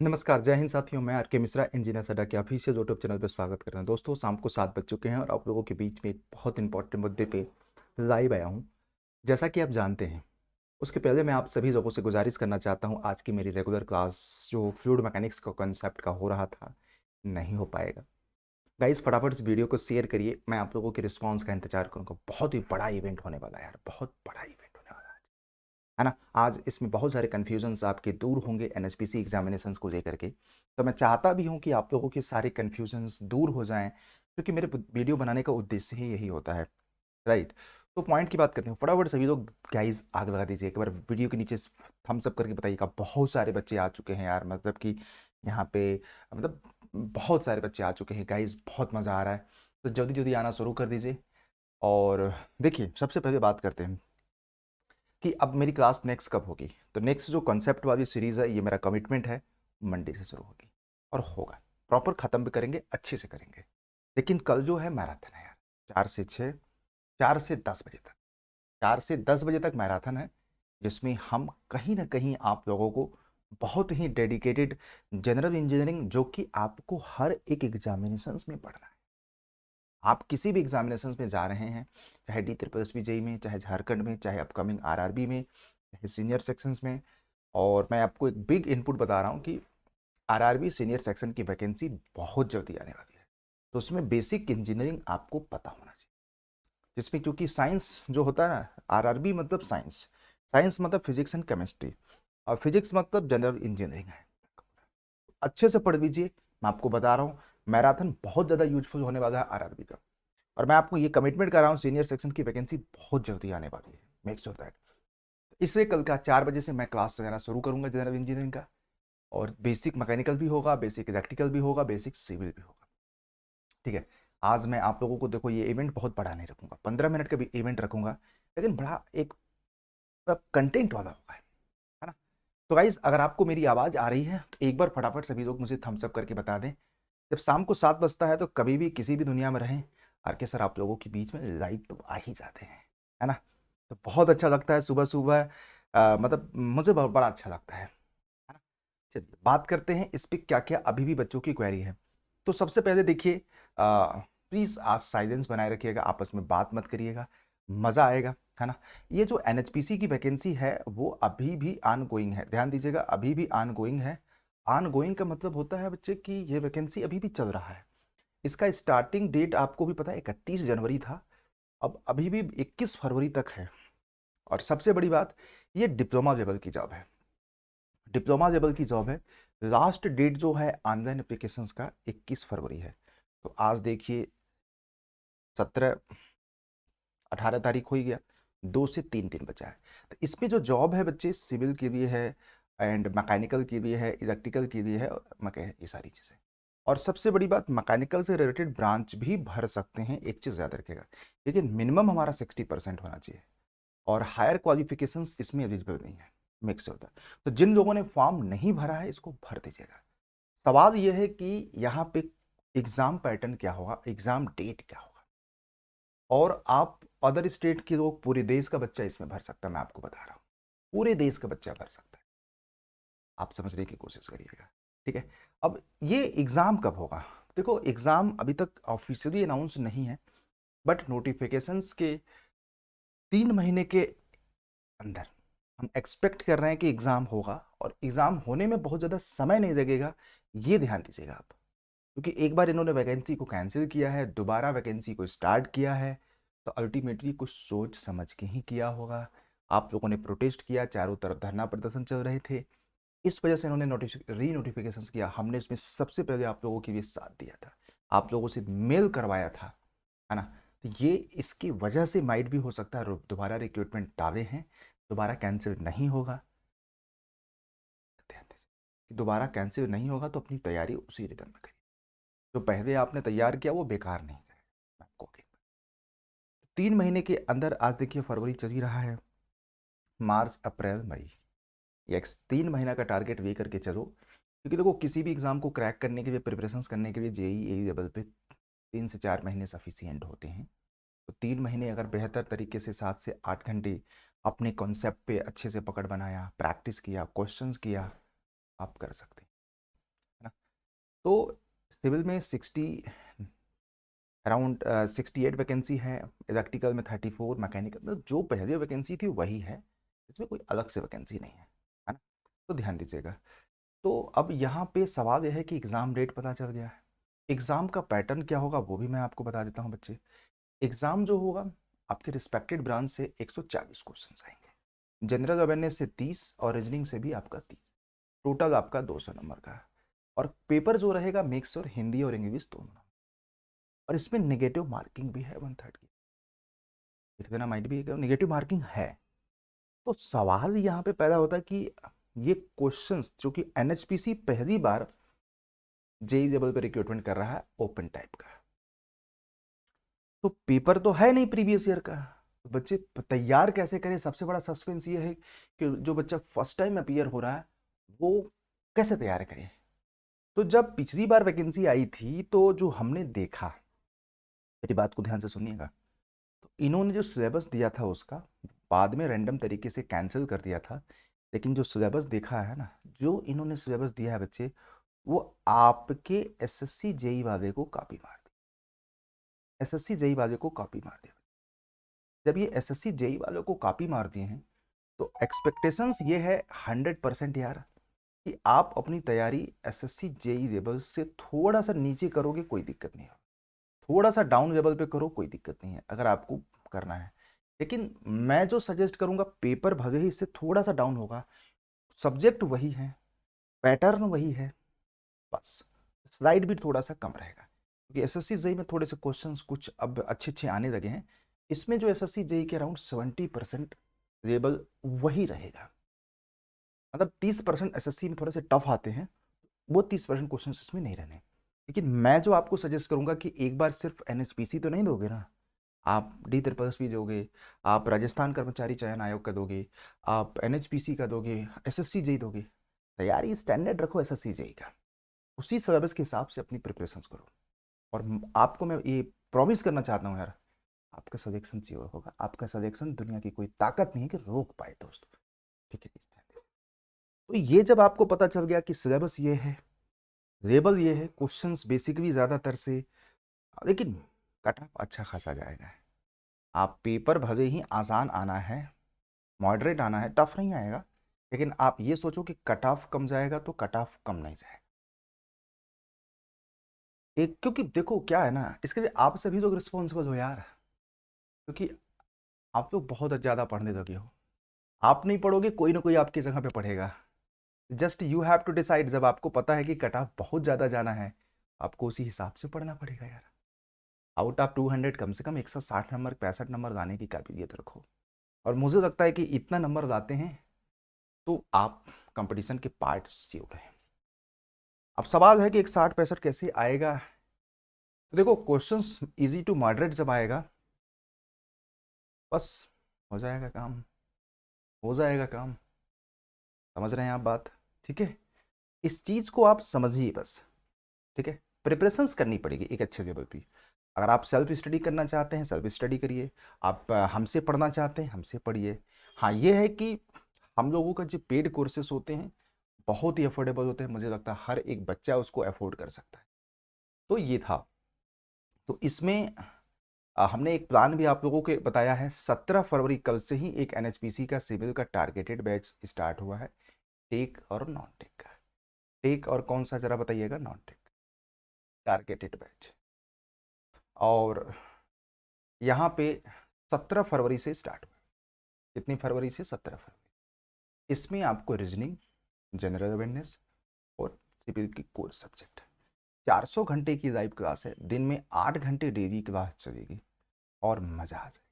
नमस्कार, जय हिंद साथियों। मैं आर.के. मिश्रा, इंजीनियर सड्डा के ऑफिशियल यूट्यूब चैनल पर स्वागत करता हूं। दोस्तों, शाम को 7 बज चुके हैं और आप लोगों के बीच में एक बहुत इंपॉर्टेंट मुद्दे पे लाइव आया हूं। जैसा कि आप जानते हैं, उसके पहले मैं आप सभी लोगों से गुजारिश करना चाहता हूं, आज की मेरी रेगुलर क्लास जो फ्लूइड मैकेनिक्स का कॉन्सेप्ट का हो रहा था, नहीं हो पाएगा। गाइस, फटाफट इस वीडियो को शेयर करिए। मैं आप लोगों के रिस्पॉन्स का इंतजार करूंगा। बहुत ही बड़ा इवेंट होने वाला है यार, बहुत बड़ा इवेंट होने वाला है ना। आज इसमें बहुत सारे कन्फ्यूजन्स आपके दूर होंगे एनएचपीसी एग्जामिनेशंस को लेकर के। तो मैं चाहता भी हूं कि आप लोगों के सारे कन्फ्यूजन्स दूर हो जाएं, क्योंकि मेरे वीडियो बनाने का उद्देश्य ही यही होता है, राइट। तो पॉइंट की बात करते हैं, फटाफट सभी लोग गाइस आग लगा दीजिए एक बार वीडियो के नीचे थम्स अप करके बताइएगा। बहुत सारे बच्चे आ चुके हैं यार, मतलब कि यहाँ पे मतलब बहुत सारे बच्चे आ चुके हैं गाइस, बहुत मज़ा आ रहा है। तो जल्दी जल्दी आना शुरू कर दीजिए। और देखिए, सबसे पहले बात करते हैं कि अब मेरी क्लास नेक्स्ट कब होगी। तो नेक्स्ट जो कॉन्सेप्ट वाली सीरीज़ है, ये मेरा कमिटमेंट है, मंडे से शुरू होगी और होगा प्रॉपर, ख़त्म भी करेंगे, अच्छे से करेंगे। लेकिन कल जो है मैराथन है यार, 4 से 6, 4 से 10 बजे तक, 4 से 10 बजे तक मैराथन है, जिसमें हम कहीं ना कहीं आप लोगों को बहुत ही डेडिकेटेड जनरल इंजीनियरिंग, जो कि आपको हर एक एग्जामिनेशंस में पढ़ना है। आप किसी भी एग्जामिनेशन में जा रहे हैं, चाहे डी ट्रिपल एस जेई में, चाहे झारखंड में, चाहे अपकमिंग आरआरबी में, चाहे सीनियर सेक्शंस में। और मैं आपको एक बिग इनपुट बता रहा हूँ कि आरआरबी सीनियर सेक्शन की वैकेंसी बहुत जल्दी आने वाली है। तो उसमें बेसिक इंजीनियरिंग आपको पता होना चाहिए, जिसमें क्योंकि साइंस जो होता है ना, आरआरबी मतलब साइंस, साइंस मतलब फिजिक्स एंड केमिस्ट्री, और फिजिक्स मतलब जनरल इंजीनियरिंग है। अच्छे से पढ़ लीजिए, मैं आपको बता रहा हूँ मैराथन बहुत ज़्यादा यूजफुल होने वाला है आरआरबी का। और मैं आपको ये कमिटमेंट कर रहा हूँ, सीनियर सेक्शन की वैकेंसी बहुत जल्दी आने वाली है, मेक श्योर दैट। इसलिए कल का 4 बजे से मैं क्लास लेना शुरू करूंगा जनरल इंजीनियरिंग का। और बेसिक मैकेनिकल भी होगा, बेसिक इलेक्ट्रिकल भी होगा, बेसिक सिविल भी होगा, ठीक है। आज मैं आप लोगों को, देखो ये इवेंट बहुत बड़ा नहीं रखूंगा, 15 मिनट का भी इवेंट रखूंगा, लेकिन बड़ा एक कंटेंट वाला होगा, है ना। तो गाइज, अगर आपको मेरी आवाज़ आ रही है तो एक बार फटाफट सभी लोग मुझे थम्स अप करके बता दें। जब शाम को 7 बजता है तो कभी भी किसी भी दुनिया में रहें, आर के सर आप लोगों के बीच में लाइव तो आ ही जाते हैं, है ना। तो बहुत अच्छा लगता है सुबह सुबह, मतलब मुझे बहुत बड़ा अच्छा लगता है ना। चलिए बात करते हैं इस पे क्या क्या अभी भी बच्चों की क्वेरी है। तो सबसे पहले देखिए, प्लीज़ आज साइलेंस बनाए रखिएगा, आपस में बात मत करिएगा, मज़ा आएगा, है ना। ये जो एनएचपीसी की वैकेंसी है वो अभी भी आन गोइंग है, ध्यान दीजिएगा, अभी भी आन गोइंग है। आन गोइंग का मतलब होता है बच्चे कि ये वैकेंसी अभी भी चल रहा है। इसका स्टार्टिंग डेट आपको भी पता है 31 जनवरी था, अब अभी भी 21 फरवरी तक है। और सबसे बड़ी बात, ये डिप्लोमा लेवल की जॉब है, डिप्लोमा लेवल की जॉब है। लास्ट डेट जो है ऑनलाइन एप्लीकेशंस का 21 फरवरी है। तो आज देखिए 17, 18 तारीख हो ही गया, 2 से 3 दिन बचा है। तो इसमें जो जॉब है बच्चे, सिविल के लिए है, एंड मैकेनिकल के लिए है, इलेक्ट्रिकल के लिए है, ये सारी चीज़ें। और सबसे बड़ी बात, मैकेनिकल से रिलेटेड ब्रांच भी भर सकते हैं, एक चीज़ याद रखिएगा, लेकिन मिनिमम हमारा 60% होना चाहिए, और हायर क्वालिफिकेशंस इसमें एलिजिबल नहीं है, मिक्स होता है। तो जिन लोगों ने फॉर्म नहीं भरा है, इसको भर दीजिएगा। सवाल यह है कि यहाँ पे एग्जाम पैटर्न क्या होगा, एग्जाम डेट क्या होगा, और आप अदर स्टेट के लोग, पूरे देश का बच्चा इसमें भर सकता है, मैं आपको बता रहा हूँ, पूरे देश का बच्चा भर सकता है। आप समझने की कोशिश करिएगा, ठीक है। अब ये एग्ज़ाम कब होगा, देखो एग्ज़ाम अभी तक ऑफिशियली अनाउंस नहीं है, बट नोटिफिकेशंस के 3 महीने के अंदर हम एक्सपेक्ट कर रहे हैं कि एग्ज़ाम होगा, और एग्ज़ाम होने में बहुत ज़्यादा समय नहीं लगेगा, ये ध्यान दीजिएगा आप। क्योंकि एक बार इन्होंने वैकेंसी को कैंसिल किया है, दोबारा वैकेंसी को स्टार्ट किया है, तो अल्टीमेटली कुछ सोच समझ के ही किया होगा। आप लोगों ने प्रोटेस्ट किया, चारों तरफ धरना प्रदर्शन चल रहे थे, इस वजह से इन्होंने री नोटिफिकेशन किया। हमने इसमें सबसे पहले आप लोगों के लिए साथ दिया था, आप लोगों से मेल करवाया था, है ना। तो ये इसकी वजह से माइट भी हो सकता है दोबारा रिक्रूटमेंट डाले हैं, दोबारा कैंसिल नहीं होगा, ध्यान दीजिए। दोबारा कैंसिल नहीं होगा तो अपनी तैयारी उसी रिटर्न में करिए, जो पहले आपने तैयार किया वो बेकार नहीं जाएगा आपको। 3 महीने के अंदर, आज देखिए फरवरी चल ही रहा है, मार्च अप्रैल मई, ये 3 महीना का टारगेट ले करके चलो। क्योंकि देखो, किसी भी एग्जाम को क्रैक करने के लिए, प्रिपरेशंस करने के लिए जेई ए लेवल पे 3 से 4 महीने सफिशियंट होते हैं। तो 3 महीने अगर बेहतर तरीके से 7 से 8 घंटे अपने कॉन्सेप्ट पे अच्छे से पकड़ बनाया, प्रैक्टिस किया, क्वेश्चंस किया, आप कर सकते हैं। तो सिविल में 68 वैकेंसी है, इलेक्ट्रिकल में 34, मैकेनिकल में जो पहले वैकेंसी थी वही है, इसमें कोई अलग से वैकेंसी नहीं है ना। तो ध्यान दीजिएगा। तो अब यहाँ पे सवाल यह है कि एग्ज़ाम डेट पता चल गया है, एग्ज़ाम का पैटर्न क्या होगा वो भी मैं आपको बता देता हूँ बच्चे। एग्ज़ाम जो होगा आपके रिस्पेक्टेड ब्रांच से 140 क्वेश्चन आएंगे, जनरल अवेयरनेस से 30 और रीजनिंग से भी आपका 30, टोटल आपका 200 नंबर का है। और पेपर जो रहेगा मिक्स और हिंदी और इंग्लिश दोनों, और इसमें नेगेटिव मार्किंग भी है 1/3 की। लिख देना माइट भी नेगेटिव मार्किंग है। तो सवाल यहाँ पे पैदा होता है कि ये क्वेश्चंस जो कि एनएचपीसी पहली बार जेई लेवल पे रिक्रूटमेंट कर रहा है ओपन टाइप का, तो पेपर तो है नहीं प्रीवियस ईयर का, तो बच्चे तैयार कैसे करें। सबसे बड़ा सस्पेंस ये है कि जो बच्चा फर्स्ट टाइम अपीयर हो रहा है वो कैसे तैयार करे। तो जब पिछली बार वैकेंसी आई थी तो जो हमने देखा, मेरी बात को ध्यान से सुनिएगा, तो इन्होंने जो सिलेबस दिया था उसका बाद में रैंडम तरीके से कैंसिल कर दिया था, लेकिन जो सिलेबस देखा है ना, जो इन्होंने सिलेबस दिया है बच्चे, वो आपके एसएससी जेई वाले को कॉपी मार दी, एसएससी जेई वाले को कॉपी मार दिया। जब ये एसएससी जेई वालों को कॉपी मार दिए हैं तो एक्सपेक्टेशंस ये है 100% यार कि आप अपनी तैयारी एसएससी जेई लेवल से थोड़ा सा नीचे करोगे कोई दिक्कत नहीं है, थोड़ा सा डाउन लेवल पे करो कोई दिक्कत नहीं है अगर आपको करना है। लेकिन मैं जो सजेस्ट करूंगा, पेपर भले ही इससे थोड़ा सा डाउन होगा, सब्जेक्ट वही है, पैटर्न वही है, बस स्लाइड भी थोड़ा सा कम रहेगा, क्योंकि एसएससी जेई में थोड़े से क्वेश्चंस कुछ अब अच्छे अच्छे आने लगे हैं। इसमें जो एसएससी जेई के अराउंड 70% लेवल वही रहेगा, मतलब 30% एसएससी में थोड़े से टफ आते हैं, वो 30% क्वेश्चन इसमें नहीं रहने। लेकिन मैं जो आपको सजेस्ट करूंगा कि एक बार सिर्फ एनएचपीसी तो नहीं दोगे ना, आप डी ट्रिपल्स भी दोगे, आप राजस्थान कर्मचारी चयन आयोग का दोगे, आप एनएचपीसी का दोगे, एसएससी जेई दोगे। तैयारी स्टैंडर्ड रखो एसएससी जेई का, उसी सिलेबस के हिसाब से अपनी प्रिपरेशन करो। और आपको मैं ये प्रॉमिस करना चाहता हूँ यार, आपका सिलेक्शन चाहिए होगा, आपका सिलेक्शन दुनिया की कोई ताकत नहीं है कि रोक पाए दोस्तों, ठीक है। तो ये जब आपको पता चल गया कि सिलेबस ये है, लेवल ये है, क्वेश्चंस बेसिकली ज़्यादातर से, लेकिन कट ऑफ अच्छा खासा जाएगा। आप पेपर भले ही आसान आना है, मॉडरेट आना है, टफ नहीं आएगा, लेकिन आप ये सोचो कि कट ऑफ कम जाएगा तो कट ऑफ कम नहीं जाएगा। एक क्योंकि देखो क्या है ना, इसके लिए आप सभी लोग रिस्पॉन्सिबल हो यार, क्योंकि आप लोग बहुत ज़्यादा पढ़ने लगे हो। आप नहीं पढ़ोगे कोई ना कोई आपकी जगह पे पढ़ेगा। Just you have to decide, जब आपको पता है कि कट ऑफ बहुत ज़्यादा जाना है, आपको उसी हिसाब से पढ़ना पड़ेगा यार। आउट ऑफ 200 कम से कम 160 नंबर 65 नंबर लाने की काबिलियत रखो। और मुझे लगता है कि इतना नंबर लाते हैं तो आप कंपटीशन के पार्ट्स हो रहे हैं। अब सवाल है कि एक 60-65 कैसे आएगा। तो देखो क्वेश्चंस इजी टू मॉडरेट जब आएगा, बस हो जाएगा काम, हो जाएगा काम। समझ रहे हैं आप बात, ठीक है। इस चीज़ को आप समझिए बस, ठीक है। प्रिपरेशंस करनी पड़ेगी एक अच्छे लेवल की। अगर आप सेल्फ स्टडी करना चाहते हैं सेल्फ स्टडी करिए, आप हमसे पढ़ना चाहते हैं हमसे पढ़िए। हाँ ये है कि हम लोगों का जो पेड कोर्सेस होते हैं बहुत ही अफोर्डेबल होते हैं, मुझे लगता है हर एक बच्चा उसको अफोर्ड कर सकता है। तो ये था, तो इसमें हमने एक प्लान भी आप लोगों को बताया है। 17 फरवरी कल से ही एक एनएचपीसी का सिविल का टारगेटेड बैच स्टार्ट हुआ है, टेक और नॉन टेक का। टेक और कौन सा जरा बताइएगा, नॉन टेक टारगेटेड बैच। और यहाँ पे 17 फरवरी से स्टार्ट हुआ, कितनी फरवरी से, 17 फरवरी। इसमें आपको रीजनिंग, जनरल अवेयरनेस और सिविल की कोर सब्जेक्ट, 400 घंटे की लाइव क्लास है, दिन में 8 घंटे डेली क्लास चलेगी और मज़ा आ जाएगा।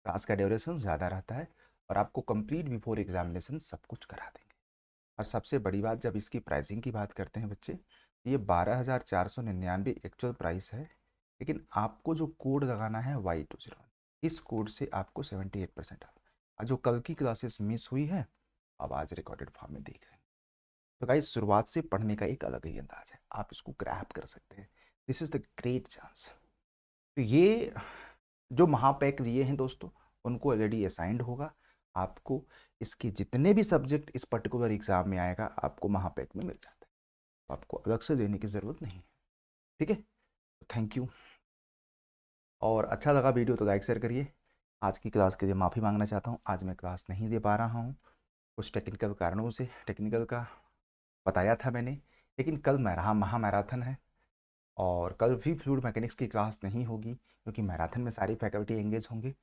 क्लास का ड्यूरेशन ज़्यादा रहता है और आपको कंप्लीट बिफोर एग्जामिनेशन सब कुछ करा देंगे। और सबसे बड़ी बात, जब इसकी प्राइसिंग की बात करते हैं बच्चे, ये 12,499 एक्चुअल प्राइस है, लेकिन आपको जो कोड लगाना है Y20, इस कोड से आपको 78% ऑफ। जो कल की क्लासेस मिस हुई है अब आज रिकॉर्डेड फॉर्म में देख रहे हैं। तो गाइस शुरुआत से पढ़ने का एक अलग ही अंदाज है, आप इसको ग्रैब कर सकते हैं, this is the great chance. तो ये जो महापैक लिए हैं दोस्तों उनको ऑलरेडी असाइंड होगा, आपको इसके जितने भी सब्जेक्ट इस पर्टिकुलर एग्जाम में आएगा आपको महापैक में मिल जाता है। आपको अलग से देने की ज़रूरत नहीं है। ठीक है, थैंक यू। और अच्छा लगा वीडियो तो लाइक शेयर करिए। आज की क्लास के लिए माफ़ी मांगना चाहता हूँ, आज मैं क्लास नहीं दे पा रहा हूँ कुछ टेक्निकल कारणों से। टेक्निकल का बताया था मैंने, लेकिन कल महा मैराथन है और कल भी फ्लूइड मैकेनिक्स की क्लास नहीं होगी क्योंकि मैराथन में सारी फैकल्टी एंगेज होंगे।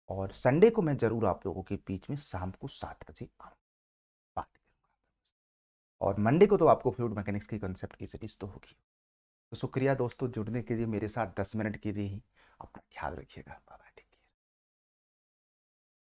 और संडे को मैं ज़रूर आप लोगों के बीच में शाम को 7 बजे आऊँ, बात करूँगा। और मंडे को तो आपको फ्लूइड मैकेनिक्स की कंसेप्ट की सीरीज तो होगी। तो शुक्रिया दोस्तों जुड़ने के लिए, मेरे साथ 10 मिनट के लिए ही। अपना ख्याल रखिएगा।